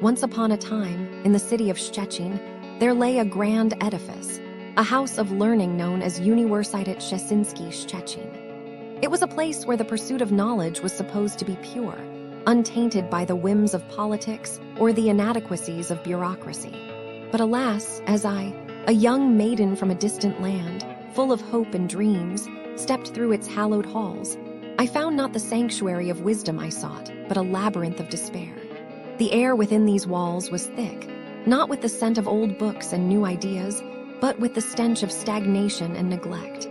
Once upon a time, in the city of Szczecin, there lay a grand edifice, a house of learning known as Uniwersytet Szczeciński Szczecin. It was a place where the pursuit of knowledge was supposed to be pure, untainted by the whims of politics or the inadequacies of bureaucracy. But alas, as I, a young maiden from a distant land, full of hope and dreams, stepped through its hallowed halls, I found not the sanctuary of wisdom I sought, but a labyrinth of despair. The air within these walls was thick, not with the scent of old books and new ideas, but with the stench of stagnation and neglect.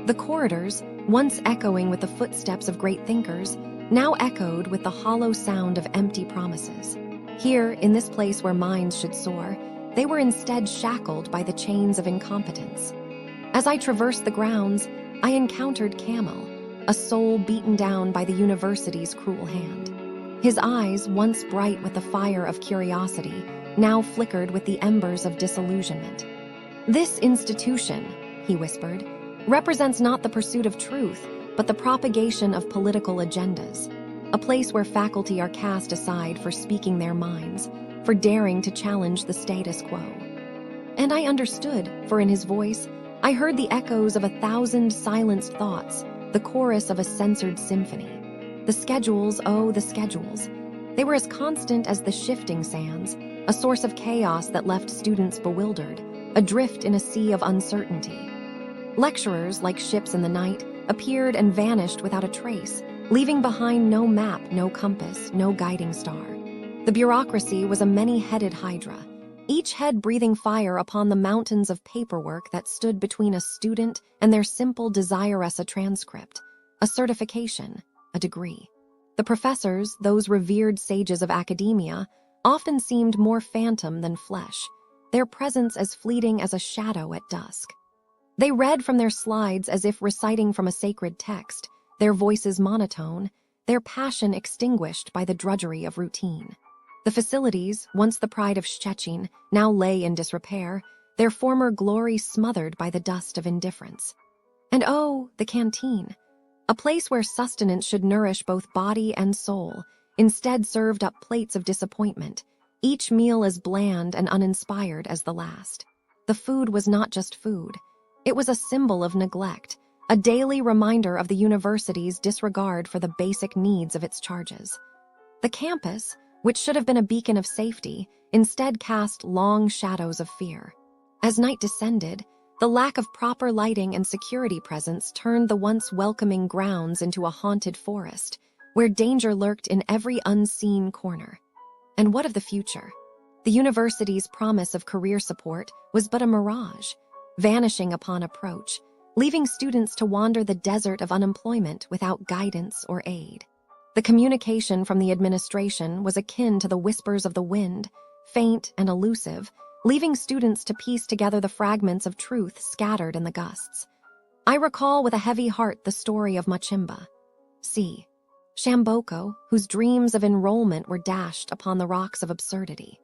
The corridors, once echoing with the footsteps of great thinkers, now echoed with the hollow sound of empty promises. Here, in this place where minds should soar, they were instead shackled by the chains of incompetence. As I traversed the grounds, I encountered Camel, a soul beaten down by the university's cruel hand. His eyes, once bright with the fire of curiosity, now flickered with the embers of disillusionment. "This institution," he whispered, "represents not the pursuit of truth, but the propagation of political agendas. A place where faculty are cast aside for speaking their minds, for daring to challenge the status quo." And I understood, for in his voice, I heard the echoes of 1,000 silenced thoughts, the chorus of a censored symphony. The schedules, oh, the schedules. They were as constant as the shifting sands, a source of chaos that left students bewildered, adrift in a sea of uncertainty. Lecturers, like ships in the night, appeared and vanished without a trace, leaving behind no map, no compass, no guiding star. The bureaucracy was a many-headed hydra, each head breathing fire upon the mountains of paperwork that stood between a student and their simple desire as a transcript, a certification, a degree. The professors, those revered sages of academia, often seemed more phantom than flesh, their presence as fleeting as a shadow at dusk. They read from their slides as if reciting from a sacred text, their voices monotone, their passion extinguished by the drudgery of routine. The facilities, once the pride of Szczecin, now lay in disrepair, their former glory smothered by the dust of indifference. And oh, the canteen, a place where sustenance should nourish both body and soul, instead served up plates of disappointment, each meal as bland and uninspired as the last. The food was not just food. It was a symbol of neglect, a daily reminder of the university's disregard for the basic needs of its charges. The campus, which should have been a beacon of safety, instead cast long shadows of fear. As night descended, the lack of proper lighting and security presence turned the once welcoming grounds into a haunted forest, where danger lurked in every unseen corner. And what of the future? The university's promise of career support was but a mirage, vanishing upon approach, leaving students to wander the desert of unemployment without guidance or aid. The communication from the administration was akin to the whispers of the wind, faint and elusive, leaving students to piece together the fragments of truth scattered in the gusts. I recall with a heavy heart the story of Machimba. See, Shamboko, whose dreams of enrollment were dashed upon the rocks of absurdity.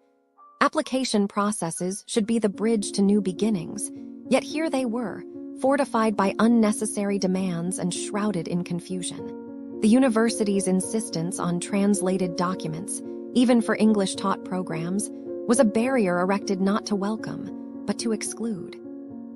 Application processes should be the bridge to new beginnings, yet here they were, fortified by unnecessary demands and shrouded in confusion. The university's insistence on translated documents, even for English-taught programs, was a barrier erected not to welcome, but to exclude.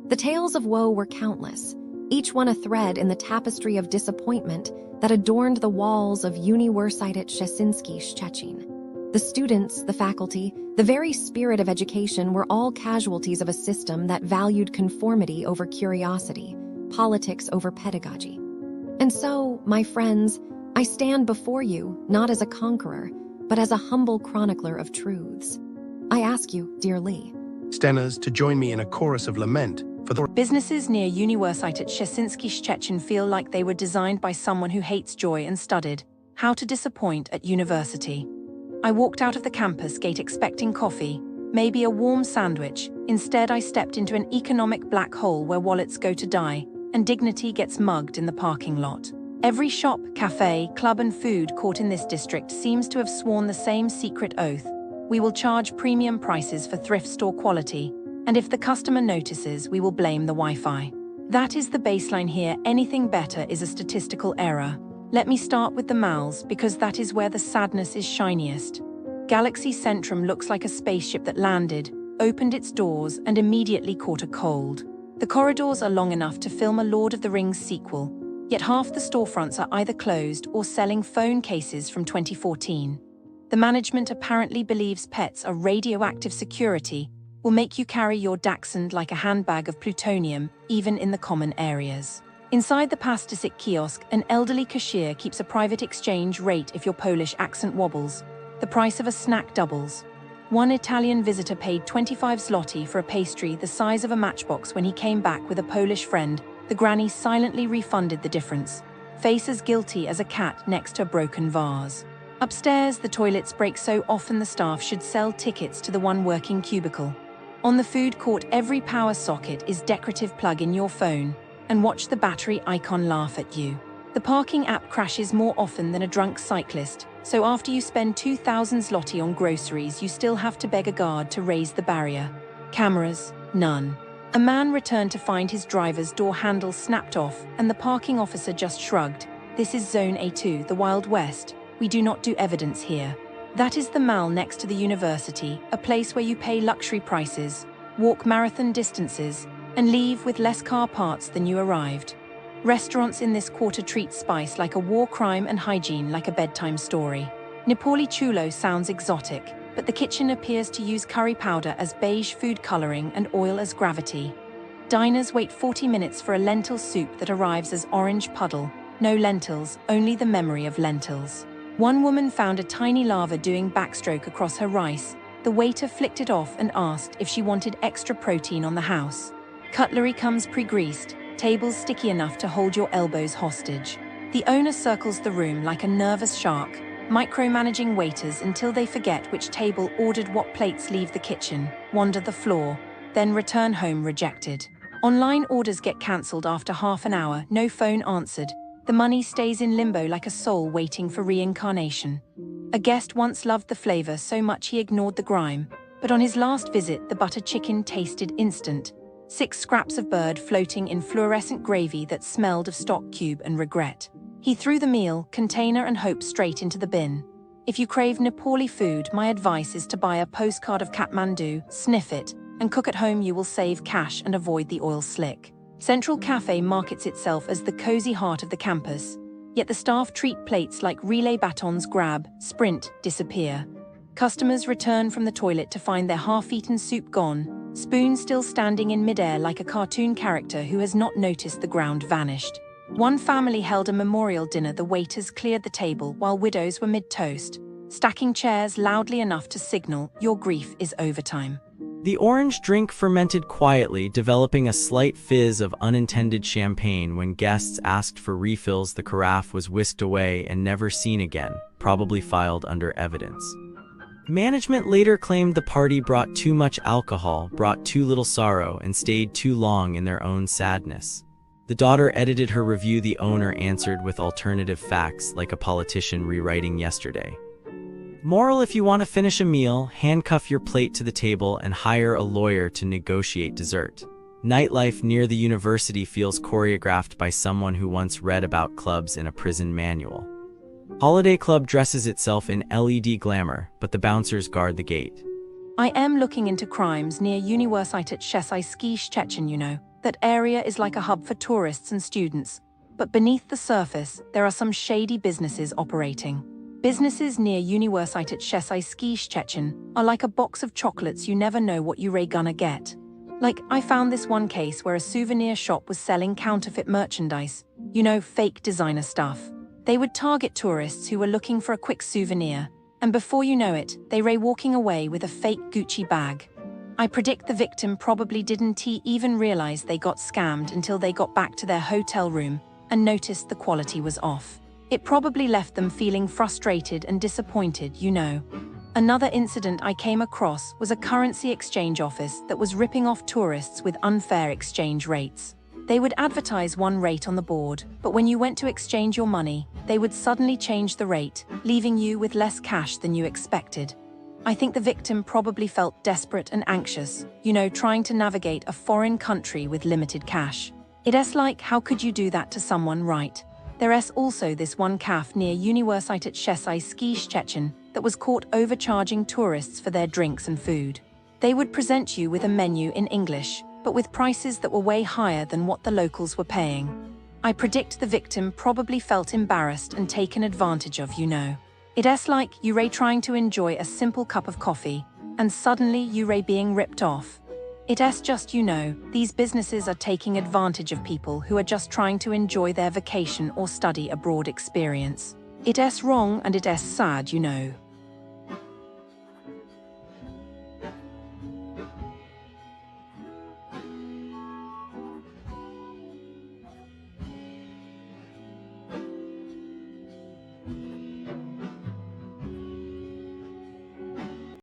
The tales of woe were countless, each one a thread in the tapestry of disappointment that adorned the walls of Uniwersytet Szczeciński Szczecin. The students, the faculty, the very spirit of education were all casualties of a system that valued conformity over curiosity, politics over pedagogy. And so, my friends, I stand before you not as a conqueror, but as a humble chronicler of truths. I ask you, dear Lee, Stenners, to join me in a chorus of lament for the Businesses near Uniwersytet Szczeciński Szczecin feel like they were designed by someone who hates joy and studied how to disappoint at university. I walked out of the campus gate expecting coffee, maybe a warm sandwich. Instead, I stepped into an economic black hole where wallets go to die and dignity gets mugged in the parking lot. Every shop, cafe, club and food court in this district seems to have sworn the same secret oath. We will charge premium prices for thrift store quality, and if the customer notices, we will blame the Wi-Fi. That is the baseline here. Anything better is a statistical error. Let me start with the malls because that is where the sadness is shiniest. Galaxy Centrum looks like a spaceship that landed, opened its doors, and immediately caught a cold. The corridors are long enough to film a Lord of the Rings sequel, yet half the storefronts are either closed or selling phone cases from 2014. The management apparently believes pets are radioactive security, will make you carry your dachshund like a handbag of plutonium, even in the common areas. Inside the Pastisik kiosk, an elderly cashier keeps a private exchange rate if your Polish accent wobbles. The price of a snack doubles. One Italian visitor paid 25 zloty for a pastry the size of a matchbox when he came back with a Polish friend. The granny silently refunded the difference, face as guilty as a cat next to a broken vase. Upstairs, the toilets break so often the staff should sell tickets to the one working cubicle. On the food court, every power socket is decorative. Plug in your phone and watch the battery icon laugh at you. The parking app crashes more often than a drunk cyclist, so after you spend 2,000 zloty on groceries, you still have to beg a guard to raise the barrier. Cameras, none. A man returned to find his driver's door handle snapped off, and the parking officer just shrugged. This is Zone A2, the Wild West. We do not do evidence here. That is the mall next to the university, a place where you pay luxury prices, walk marathon distances, and leave with less car parts than you arrived. Restaurants in this quarter treat spice like a war crime and hygiene like a bedtime story. Napoli chulo sounds exotic, but the kitchen appears to use curry powder as beige food coloring and oil as gravity. Diners wait 40 minutes for a lentil soup that arrives as orange puddle. No lentils, only the memory of lentils. One woman found a tiny lava doing backstroke across her rice. The waiter flicked it off and asked if she wanted extra protein on the house. Cutlery comes pre-greased, tables sticky enough to hold your elbows hostage. The owner circles the room like a nervous shark, micromanaging waiters until they forget which table ordered what. Plates leave the kitchen, wander the floor, then return home rejected. Online orders get cancelled after half an hour, no phone answered. The money stays in limbo like a soul waiting for reincarnation. A guest once loved the flavor so much he ignored the grime, but on his last visit the butter chicken tasted instant. 6 scraps of bird floating in fluorescent gravy that smelled of stock cube and regret. He threw the meal, container and hope straight into the bin. If you crave Nepali food, my advice is to buy a postcard of Kathmandu, sniff it, and cook at home. You will save cash and avoid the oil slick. Central Cafe markets itself as the cozy heart of the campus, yet the staff treat plates like relay batons: grab, sprint, disappear. Customers return from the toilet to find their half-eaten soup gone, spoon still standing in midair like a cartoon character who has not noticed the ground vanished. One family held a memorial dinner. The waiters cleared the table while widows were mid-toast, stacking chairs loudly enough to signal your grief is overtime. The orange drink fermented quietly, developing a slight fizz of unintended champagne. When guests asked for refills, the carafe was whisked away and never seen again, probably filed under evidence. Management later claimed the party brought too much alcohol, brought too little sorrow, and stayed too long in their own sadness. The daughter edited her review. The owner answered with alternative facts, like a politician rewriting yesterday. Moral: if you want to finish a meal, handcuff your plate to the table and hire a lawyer to negotiate dessert. Nightlife near the university feels choreographed by someone who once read about clubs in a prison manual. Holiday Club dresses itself in LED glamour, but the bouncers guard the gate. I am looking into crimes near Uniwersytet Szczeciński. You know, that area is like a hub for tourists and students. But beneath the surface, there are some shady businesses operating. Businesses near Uniwersytet Szczeciński are like a box of chocolates. You never know what you're gonna get. Like, I found this one case where a souvenir shop was selling counterfeit merchandise. You know, fake designer stuff. They would target tourists who were looking for a quick souvenir, and before you know it, they were walking away with a fake Gucci bag. I predict the victim probably didn't even realize they got scammed until they got back to their hotel room and noticed the quality was off. It probably left them feeling frustrated and disappointed, you know. Another incident I came across was a currency exchange office that was ripping off tourists with unfair exchange rates. They would advertise one rate on the board, but when you went to exchange your money, they would suddenly change the rate, leaving you with less cash than you expected. I think the victim probably felt desperate and anxious, you know, trying to navigate a foreign country with limited cash. It's like, how could you do that to someone, right? There's also this one cafe near Uniwersytet Szczeciński Szczecin that was caught overcharging tourists for their drinks and food. They would present you with a menu in English, but with prices that were way higher than what the locals were paying. I predict the victim probably felt embarrassed and taken advantage of, It's like you're trying to enjoy a simple cup of coffee, and suddenly you're being ripped off. It's just, these businesses are taking advantage of people who are just trying to enjoy their vacation or study abroad experience. It's wrong and it's sad,